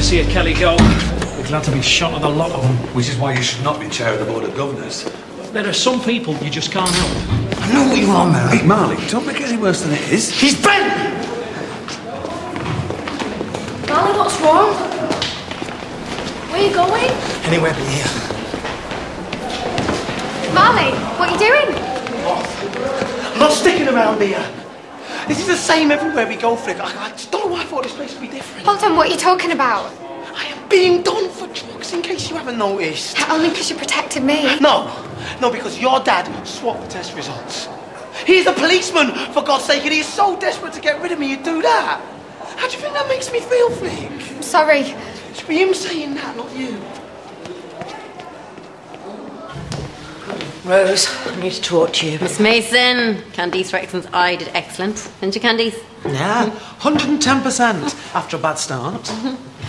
see a Kelly go. We're glad to be shot of the lot of them. Which is why you should not be chair of the Board of Governors. There are some people you just can't help. I know what you are, Mary. Hey, Marley, don't make it any worse than it is. He's bent! Marley, what's wrong? Where are you going? Anywhere but here. Marley, what are you doing? I'm not sticking around here. This is the same everywhere we go, Flick. I just don't know why I thought this place would be different. Hold on, what are you talking about? I am being done for drugs, in case you haven't noticed. Only because you protected me. No, because your dad swapped the test results. He's a policeman, for God's sake, and he's so desperate to get rid of me, you'd do that. How do you think that makes me feel, Flick? I'm sorry. It should be him saying that, not you. Rose, I need to talk to you. Miss Mason, Candice Rexon's eye did excellent. Didn't you, Candice? Yeah, 110% after a bad start.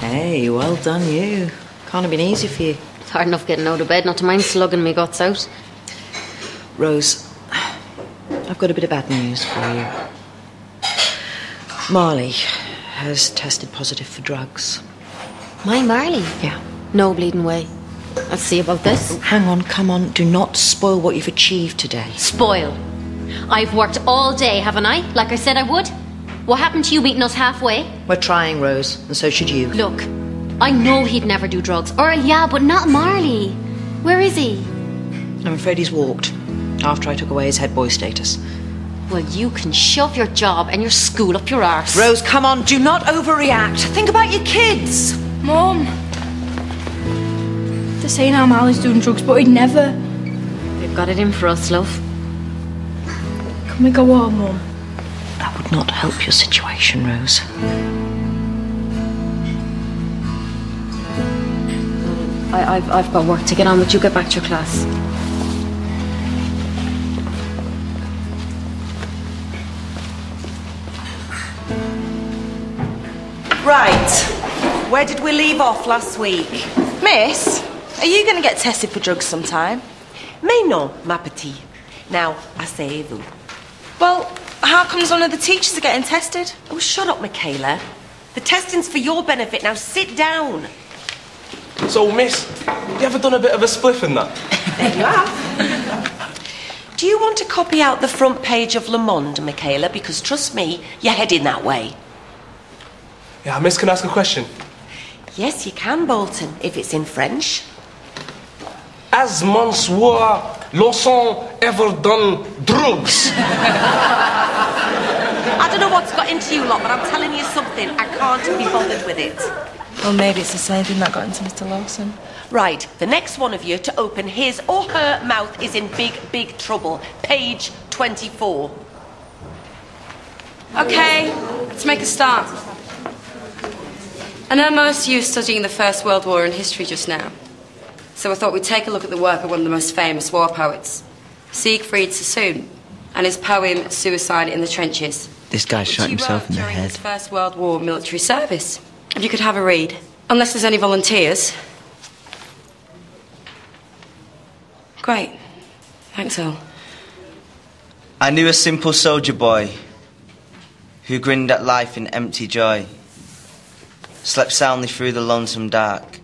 Hey, well done you. Can't have been easy for you. It's hard enough getting out of bed, not to mind slugging me guts out. Rose, I've got a bit of bad news for you. Marley has tested positive for drugs. My Marley? Yeah. No bleeding way. I'll see about this. Hang on, come on. Do not spoil what you've achieved today. Spoil? I've worked all day, haven't I? Like I said I would. What happened to you meeting us halfway? We're trying, Rose, and so should you. Look, I know he'd never do drugs. Or, yeah, but not Marley. Where is he? I'm afraid he's walked after I took away his head boy status. Well, you can shove your job and your school up your arse. Rose, come on, do not overreact. Think about your kids. Mum. They're saying how Marley's doing drugs, but he'd never. They've got it in for us, love. Can we go home, Mum? That would not help your situation, Rose. I've got work to get on with. You get back to your class. Right. Where did we leave off last week? Miss, are you going to get tested for drugs sometime? Mais non, ma petite. Now, asseyez-vous. Well, how comes one of the teachers are getting tested? Oh, shut up, Michaela. The testing's for your benefit. Now sit down. So, miss, you ever done a bit of a spliff in that? There you have. Do you want to copy out the front page of Le Monde, Michaela? Because trust me, you're heading that way. Yeah, miss, can I ask a question? Yes, you can, Bolton, if it's in French. Has Monsieur Lawson ever done drugs? I don't know what's got into you lot, but I'm telling you something. I can't be bothered with it. Well, maybe it's the same thing that got into Mr. Lawson. Right, the next one of you to open his or her mouth is in big, big trouble. Page 24. OK, let's make a start. I know most of you are studying the First World War in history just now. So I thought we'd take a look at the work of one of the most famous war poets, Siegfried Sassoon, and his poem Suicide in the Trenches. This guy shot himself in the during head. his First World War military service. If you could have a read. Unless there's any volunteers. Great. Thanks, Al. I knew a simple soldier boy who grinned at life in empty joy, slept soundly through the lonesome dark,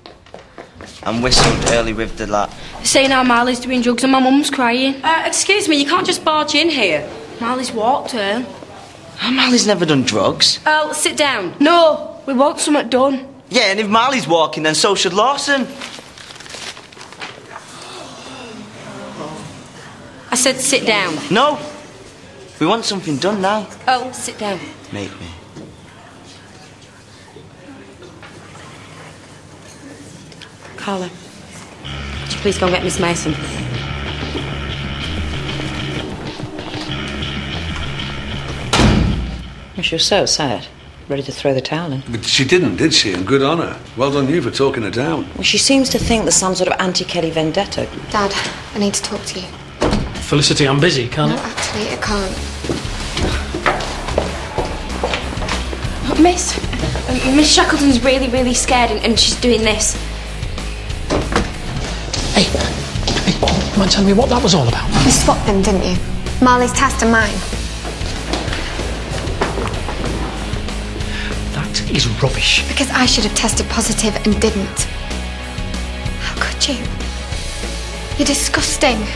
and whistled early with the lark. Saying how Marley's doing drugs and my mum's crying. Excuse me, you can't just barge in here. Marley's walked her. Marley's never done drugs. Earl, sit down. No, we want something done. Yeah, and if Marley's walking, then so should Lawson. I said sit down. No, we want something done now. Earl, sit down. Make me. Carla, would you please go and get Miss Mason? She was so sad, ready to throw the towel in. But she didn't, did she? And good on her. Well done you for talking her down. Well, she seems to think there's some sort of anti-Kelly vendetta. Dad, I need to talk to you. Felicity, I'm busy, can't No, actually, I can't. Miss Shackleton's really, really scared and she's doing this. Hey, you mind telling me what that was all about? You swapped them, didn't you? Marley's test and mine. That is rubbish. Because I should have tested positive and didn't. How could you? You're disgusting.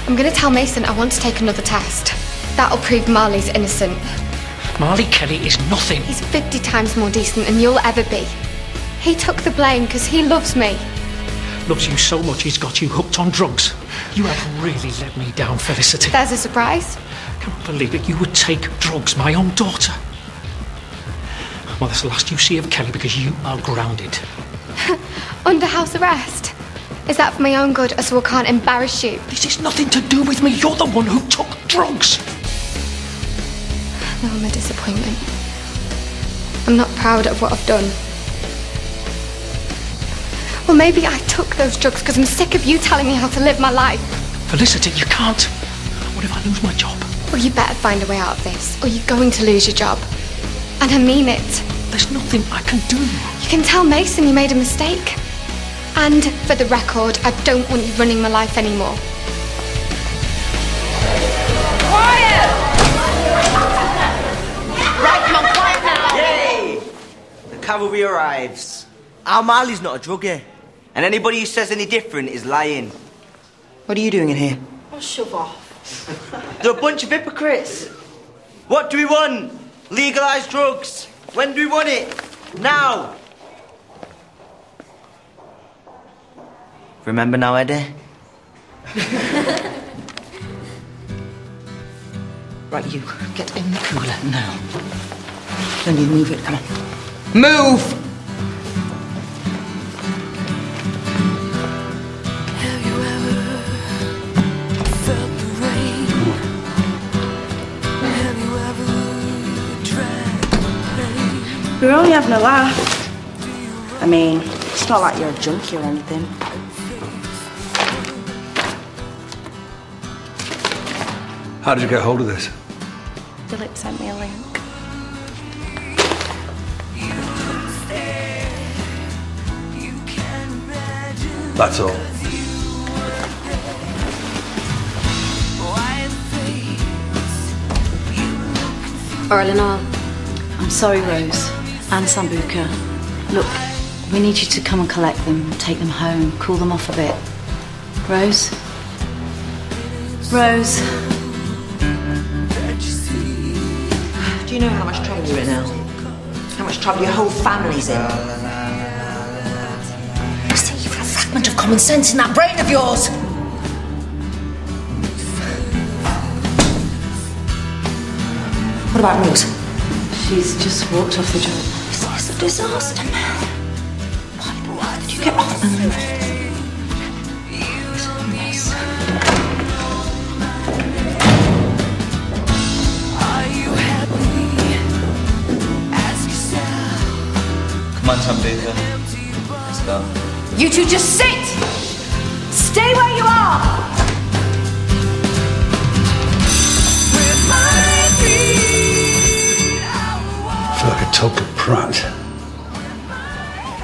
I'm going to tell Mason I want to take another test. That'll prove Marley's innocent. Marley Kelly is nothing. He's 50 times more decent than you'll ever be. He took the blame because he loves me. Loves you so much he's got you hooked on drugs. You have really let me down, Felicity. There's a surprise. I can't believe it. You would take drugs, my own daughter. Well, that's the last you see of Kelly because you are grounded. Under house arrest. Is that for my own good, so I can't embarrass you? This has nothing to do with me. You're the one who took drugs. No, I'm a disappointment. I'm not proud of what I've done. Well, maybe I took those drugs because I'm sick of you telling me how to live my life. Felicity, you can't. What if I lose my job? Well, you better find a way out of this, or you're going to lose your job. And I mean it. There's nothing I can do. You can tell Mason you made a mistake. And for the record, I don't want you running my life anymore. Quiet! Right, come on, quiet now! Yay! The cavalry arrives. Our Marley's not a druggie. And anybody who says any different is lying. What are you doing in here? Oh, shove off. They're a bunch of hypocrites. What do we want? Legalise drugs. When do we want it? Now. Remember now, Eddie? Right, you. Get in the cooler now. Then you move it. Come on. Move! We were only having a laugh. I mean, it's not like you're a junkie or anything. How did you get hold of this? Philip sent me a link. That's all. All in all. I'm sorry, Rose. And Sambuca. Look, we need you to come and collect them, take them home, cool them off a bit. Rose? Rose? Do you know how much trouble you're in now? How much trouble your whole family's in? See, you've got a fragment of common sense in that brain of yours. What about Rose? She's just walked off the job. This is a disaster, man. Why the hell did you get off? It's a mess. Come on, Sambuca. Let's go. You two just sit! Stay where you are! I feel like a total prat.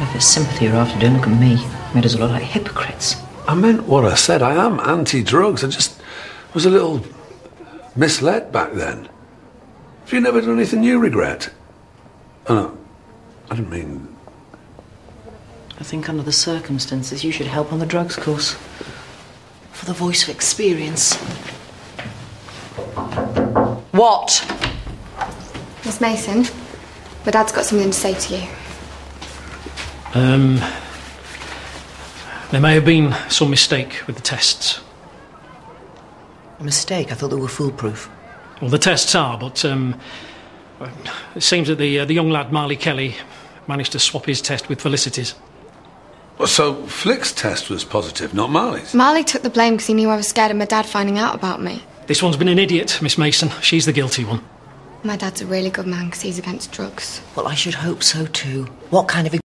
If it's sympathy you're after doing, look at me. Made us all look like hypocrites. I meant what I said. I am anti-drugs. I just was a little misled back then. Have you never done anything you regret? Oh, no. I didn't mean... I think under the circumstances, you should help on the drugs course. For the voice of experience. What? Miss Mason, my dad's got something to say to you. There may have been some mistake with the tests. A mistake? I thought they were foolproof. Well, the tests are, but it seems that the young lad, Marley Kelly, managed to swap his test with Felicity's. Well, so Flick's test was positive, not Marley's? Marley took the blame because he knew I was scared of my dad finding out about me. This one's been an idiot, Miss Mason. She's the guilty one. My dad's a really good man because he's against drugs. Well, I should hope so too. What kind of